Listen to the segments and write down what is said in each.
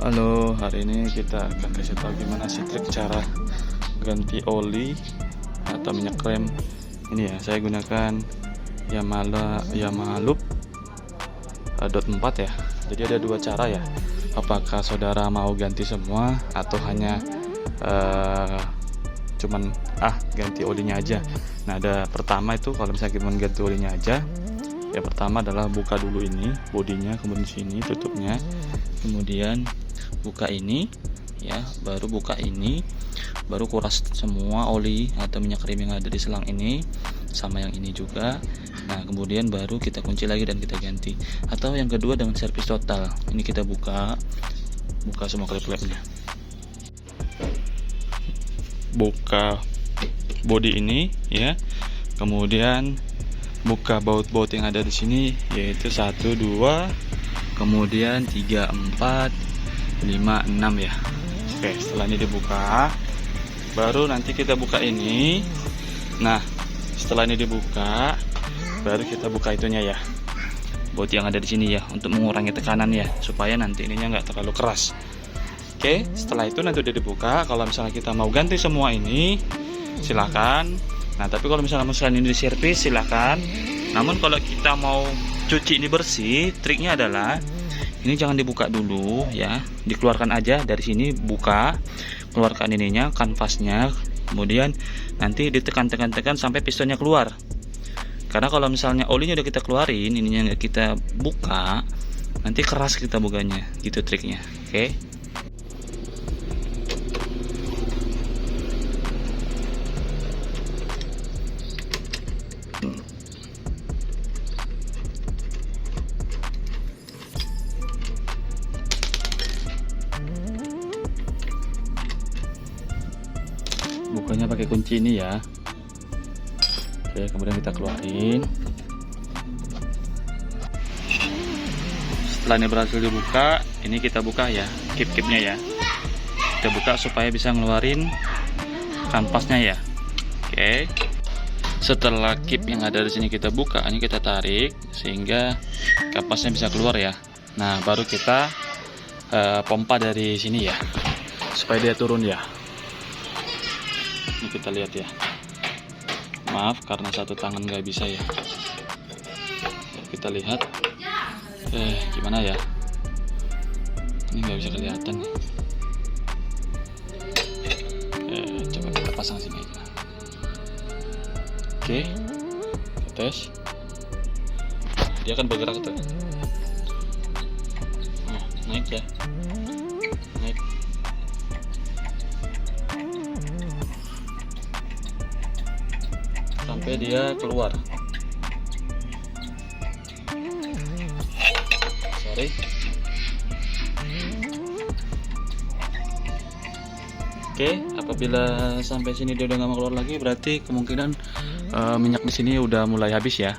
Halo, hari ini kita akan kasih tahu gimana sih trik cara ganti oli atau minyak rem. Ini ya, saya gunakan Yamaha Loop dot 4 ya. Jadi ada dua cara ya. Apakah saudara mau ganti semua atau hanya cuman ganti olinya aja. Nah, ada pertama itu kalau misalnya kita ganti olinya aja. Ya, pertama adalah buka dulu ini bodinya, kemudian sini tutupnya, kemudian buka ini ya, baru buka ini, baru kuras semua oli atau minyak rem yang ada di selang ini sama yang ini juga. Nah, kemudian baru kita kunci lagi dan kita ganti. Atau yang kedua dengan servis total. Ini kita buka semua klep-klepnya, buka bodi ini ya, kemudian buka baut-baut yang ada di sini, yaitu 1, 2, kemudian 3, 4, 5, 6 ya. Oke, setelah ini dibuka, baru nanti kita buka ini. Nah, setelah ini dibuka, baru kita buka itunya ya, baut yang ada di sini ya, untuk mengurangi tekanan ya, supaya nanti ininya nggak terlalu keras. Oke, setelah itu nanti udah dibuka. Kalau misalnya kita mau ganti semua ini, silakan. Nah, tapi kalau misalnya ini diservis, silakan. Namun kalau kita mau cuci ini bersih, triknya adalah ini jangan dibuka dulu ya, dikeluarkan aja dari sini, buka, keluarkan ininya, kanvasnya, kemudian nanti ditekan-tekan sampai pistonnya keluar. Karena kalau misalnya olinya udah kita keluarin, ininya nggak kita buka, nanti keras kita bukanya, gitu triknya. Oke. Bukanya pakai kunci ini ya. Oke, kemudian kita keluarin. Setelah ini berhasil dibuka, ini kita buka ya, kip-kipnya ya. Kita buka supaya bisa ngeluarin kanvasnya ya. Oke. Setelah kip yang ada di sini kita buka, ini kita tarik sehingga kanvasnya bisa keluar ya. Nah, baru kita pompa dari sini ya, supaya dia turun ya. Ini kita lihat ya. Maaf karena satu tangan nggak bisa ya. Kita lihat. Gimana ya? Ini nggak bisa kelihatan nih. Coba kita pasang sini aja. Oke, kita tes. Dia akan bergerak tuh. Nah, naik ya. Naik. Sampai dia keluar. Sorry. Oke, apabila sampai sini dia udah nggak mau keluar lagi, berarti kemungkinan minyak di sini udah mulai habis ya.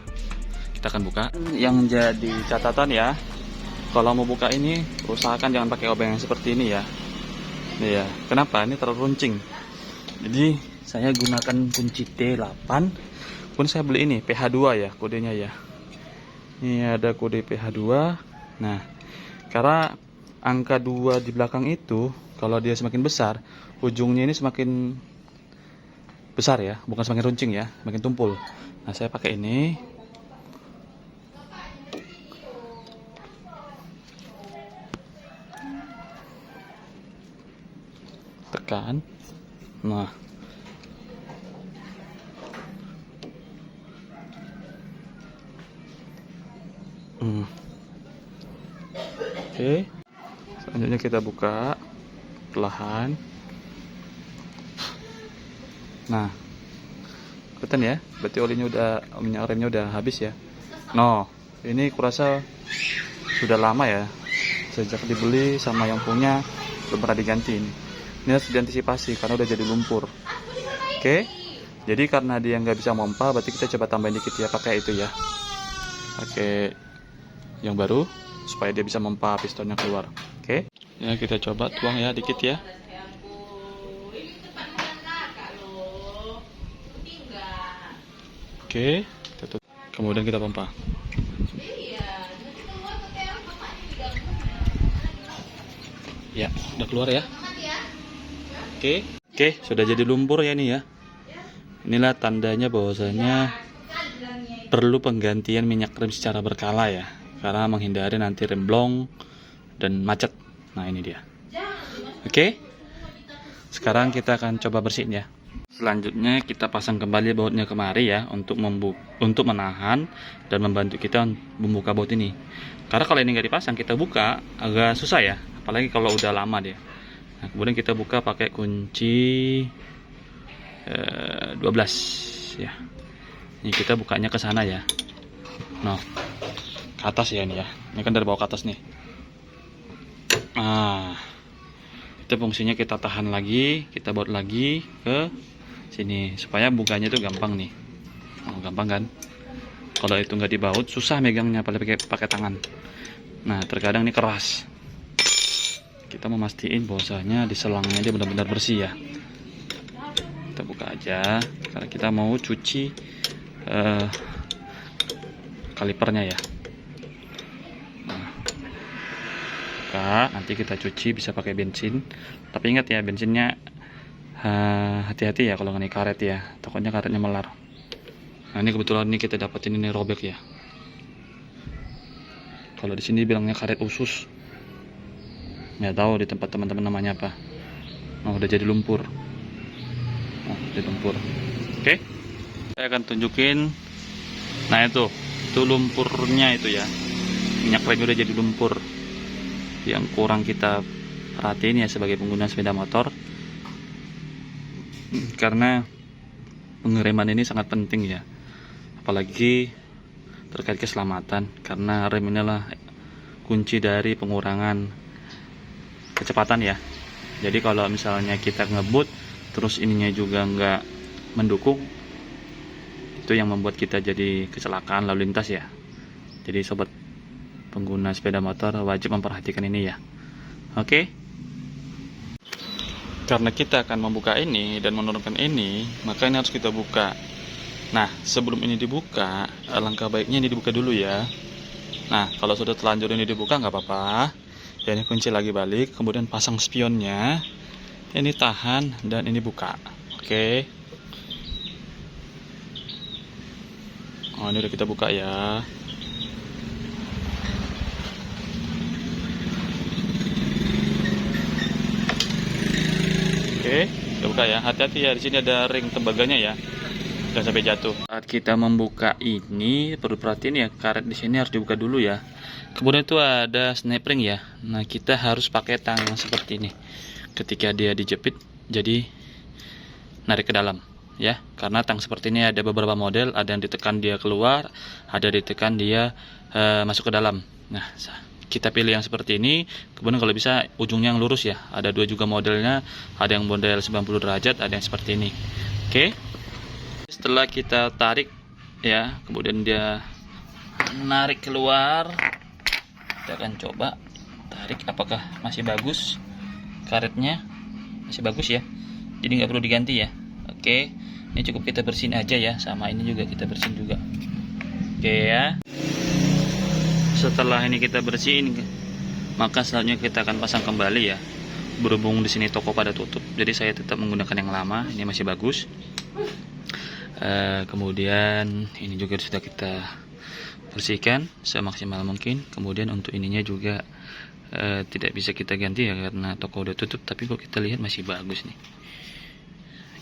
Kita akan buka. Yang jadi catatan ya, kalau mau buka ini, usahakan jangan pakai obeng yang seperti ini ya. Nih ya, kenapa? Ini terlalu runcing. Jadi saya gunakan kunci T8. Pun saya beli ini PH2 ya, kodenya ya. Ini ada kode PH2. Nah, karena angka 2 di belakang itu, kalau dia semakin besar, ujungnya ini semakin besar ya, bukan semakin runcing ya, semakin tumpul. Nah, saya pakai ini. Tekan. Nah, oke, selanjutnya kita buka perlahan. Nah, kelihatan ya, berarti olinya minyak remnya udah habis ya. No, ini kurasa sudah lama ya, sejak dibeli sama yang punya belum pernah diganti ini. Ini harus diantisipasi karena udah jadi lumpur. Oke, jadi karena dia nggak bisa pompa, berarti kita coba tambahin dikit ya, pakai itu ya, pakai yang baru supaya dia bisa memompa pistonnya keluar. Oke, ya kita coba tuang ya dikit ya. Oke, kemudian kita pompa. Ya, udah keluar ya. Oke, sudah jadi lumpur ya nih ya. Inilah tandanya bahwasanya perlu penggantian minyak rem secara berkala ya, karena menghindari nanti remblong dan macet. Nah, ini dia. Oke, sekarang kita akan coba bersihin ya. Selanjutnya kita pasang kembali bautnya kemari ya, untuk menahan dan membantu kita membuka baut ini. Karena kalau ini nggak dipasang, kita buka agak susah ya, apalagi kalau udah lama dia. Nah, kemudian kita buka pakai kunci 12 ya. Ini kita bukanya ke sana ya. Nah, ke atas ya ini ya. Ini kan dari bawah ke atas nih. Nah, itu fungsinya kita tahan lagi, kita baut lagi ke sini supaya bukanya itu gampang nih. Oh, gampang kan? Kalau itu nggak dibaut susah megangnya, apalagi pakai tangan. Nah, terkadang ini keras. Kita memastikan bahwasanya di selangnya dia benar-benar bersih ya. Kita buka aja karena kita mau cuci kalipernya ya. Nah, buka, nanti kita cuci bisa pakai bensin. Tapi ingat ya, bensinnya hati-hati ya kalau nggak karet ya, takutnya karetnya melar. Nah, ini kebetulan ini kita dapetin ini robek ya. Kalau di sini bilangnya karet usus. Nggak tahu di tempat teman-teman namanya apa. Nah, udah jadi lumpur. Nah, jadi lumpur. Oke, saya akan tunjukin. Nah, itu lumpurnya itu ya. Minyak rem udah jadi lumpur. Yang kurang kita perhatiin ya sebagai pengguna sepeda motor, karena pengereman ini sangat penting ya, apalagi terkait keselamatan, karena rem inilah kunci dari pengurangan kecepatan ya. Jadi kalau misalnya kita ngebut terus ininya juga nggak mendukung, itu yang membuat kita jadi kecelakaan lalu lintas ya. Jadi sobat pengguna sepeda motor wajib memperhatikan ini ya. Oke, karena kita akan membuka ini dan menurunkan ini, maka ini harus kita buka. Nah, sebelum ini dibuka, alangkah baiknya ini dibuka dulu ya. Nah, kalau sudah terlanjur ini dibuka nggak apa-apa ya. Ini kunci lagi balik, kemudian pasang spionnya, ini tahan dan ini buka. Oke. Oh, ini udah kita buka ya. Oke, kita buka ya. Hati-hati ya, di sini ada ring tembaganya ya, jangan sampai jatuh. Saat kita membuka ini perlu perhatiin ya, karet di sini harus dibuka dulu ya. Kemudian itu ada snap ring ya. Nah, kita harus pakai tang yang seperti ini. Ketika dia dijepit, jadi narik ke dalam ya. Karena tang seperti ini ada beberapa model, ada yang ditekan dia keluar, ada ditekan dia masuk ke dalam. Nah, kita pilih yang seperti ini. Kemudian kalau bisa ujungnya yang lurus ya. Ada dua juga modelnya, ada yang model 90 derajat, ada yang seperti ini. Oke. Setelah kita tarik ya, kemudian dia narik keluar, kita akan coba tarik apakah masih bagus karetnya. Masih bagus ya, jadi nggak perlu diganti ya. Oke, ini cukup kita bersihin aja ya, sama ini juga kita bersihin juga. Oke ya, setelah ini kita bersihin, maka selanjutnya kita akan pasang kembali ya. Berhubung di sini toko pada tutup, jadi saya tetap menggunakan yang lama. Ini masih bagus. Kemudian ini juga sudah kita bersihkan semaksimal mungkin. Kemudian untuk ininya juga tidak bisa kita ganti ya, karena toko udah tutup. Tapi kok kita lihat masih bagus nih.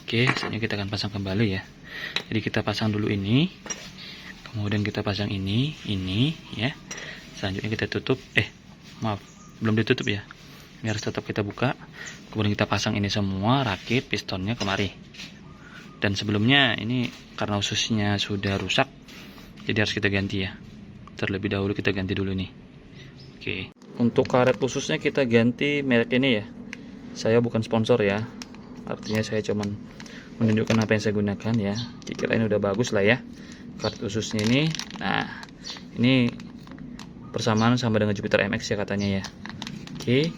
Oke, selanjutnya kita akan pasang kembali ya. Jadi kita pasang dulu ini, kemudian kita pasang ini ya. Selanjutnya kita tutup. Maaf, belum ditutup ya. Ini harus tetap kita buka. Kemudian kita pasang ini semua, rakit pistonnya kemari. Dan sebelumnya ini karena ususnya sudah rusak, jadi harus kita ganti ya. Terlebih dahulu kita ganti dulu nih. Oke. Untuk karet khususnya kita ganti merek ini ya. Saya bukan sponsor ya. Artinya saya cuman menunjukkan apa yang saya gunakan ya. Kira-kira ini udah bagus lah ya. Karet khususnya ini. Nah, ini persamaan sama dengan Jupiter MX ya katanya ya. Oke.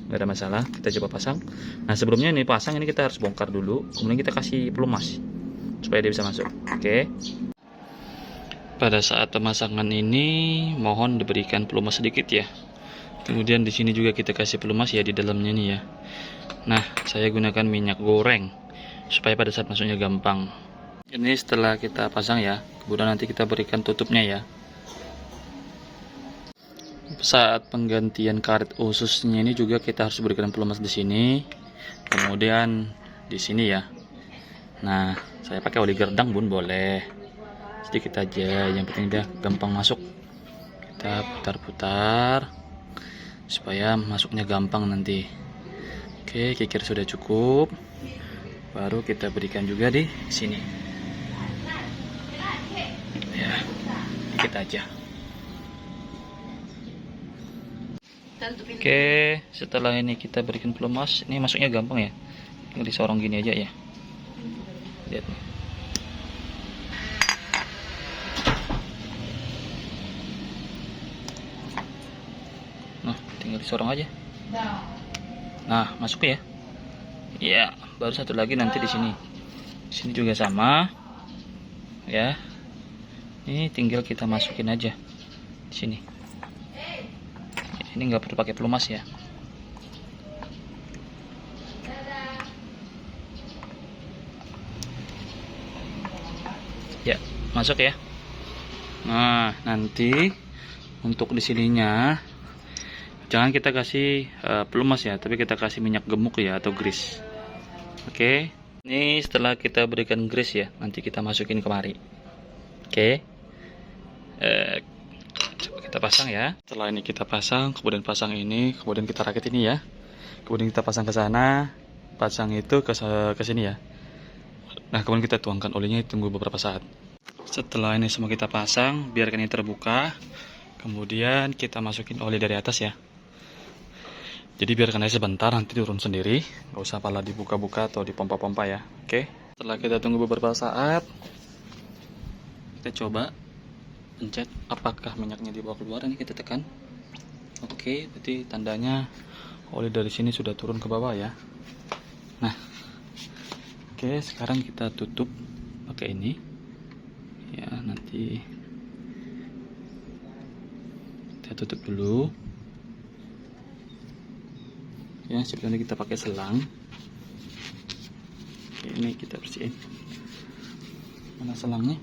Nggak ada masalah, kita coba pasang. Nah, sebelumnya ini pasang, ini kita harus bongkar dulu, kemudian kita kasih pelumas supaya dia bisa masuk. Oke. Pada saat pemasangan ini mohon diberikan pelumas sedikit ya, Kemudian di sini juga kita kasih pelumas ya di dalamnya nih ya. Nah, saya gunakan minyak goreng supaya pada saat masuknya gampang. Ini setelah kita pasang ya, kemudian nanti kita berikan tutupnya ya. Saat penggantian karet ususnya ini juga kita harus berikan pelumas di sini, kemudian di sini ya. Nah, saya pakai oli gerdang bun boleh, sedikit aja, yang penting dia gampang masuk. Kita putar-putar supaya masuknya gampang nanti. Oke, kikir sudah cukup, baru kita berikan juga di sini ya, dikit aja. Oke, setelah ini kita berikan pelumas. Ini masuknya gampang ya, tinggal disorong gini aja ya. Lihat nih. Nah, tinggal disorong aja. Nah, masuk ya. Ya, baru satu lagi nanti di sini. Di sini juga sama. Ya. Ini tinggal kita masukin aja di sini. Ini nggak perlu pakai pelumas ya. Ya, masuk ya. Nah, nanti untuk di sininya jangan kita kasih pelumas ya, tapi kita kasih minyak gemuk ya atau grease. Oke. Ini setelah kita berikan grease ya, nanti kita masukin kemari. Oke. Coba kita pasang ya. Setelah ini kita pasang, kemudian pasang ini, kemudian kita rakit ini ya. Kemudian kita pasang ke sana, pasang itu ke sini ya. Nah, kemudian kita tuangkan olinya, tunggu beberapa saat. Setelah ini semua kita pasang, biarkan ini terbuka. Kemudian kita masukin oli dari atas ya. Jadi biarkan aja sebentar, nanti turun sendiri. Nggak usah pala dibuka-buka atau dipompa-pompa ya. Oke. Setelah kita tunggu beberapa saat, kita coba pencet apakah minyaknya dibawa keluar. Ini kita tekan. Oke, berarti tandanya oli dari sini sudah turun ke bawah ya. Nah, oke, sekarang kita tutup pakai ini ya. Nanti kita tutup dulu ya. Sebelumnya kita pakai selang. Oke, ini kita bersihin. Mana selangnya?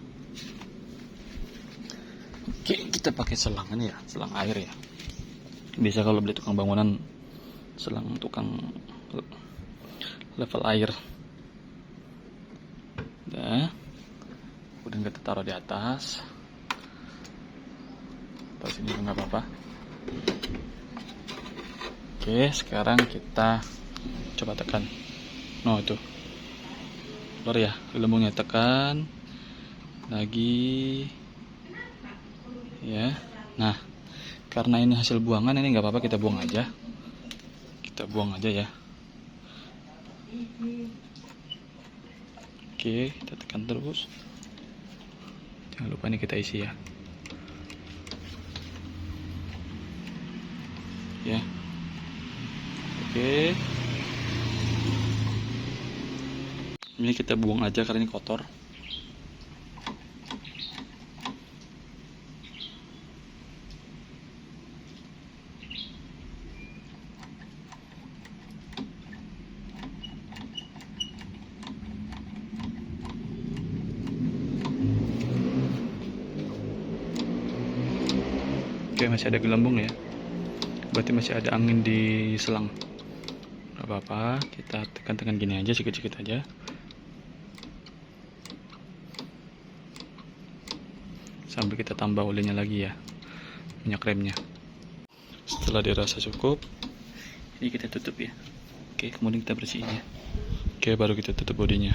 Oke, kita pakai selang ini ya, selang air ya. Bisa kalau beli tukang bangunan, selang tukang level air. Udah. Kemudian kita taruh di atas. Taruh sini nggak apa-apa. Oke, sekarang kita coba tekan. No, itu keluar ya, gelembungnya. Tekan lagi ya. Nah, karena ini hasil buangan, ini nggak apa-apa, kita buang aja. Kita buang aja ya. Oke, kita tekan terus. Jangan lupa ini kita isi ya. Ya. Oke. Ini kita buang aja karena ini kotor. Oke, masih ada gelembung ya. Berarti masih ada angin di selang. Gak apa-apa, kita tekan-tekan gini aja, sedikit-sedikit aja. Sampai kita tambah olinya lagi ya, minyak remnya. Setelah dirasa cukup, ini kita tutup ya. Oke, kemudian kita bersihin ya. Oke, baru kita tutup bodinya.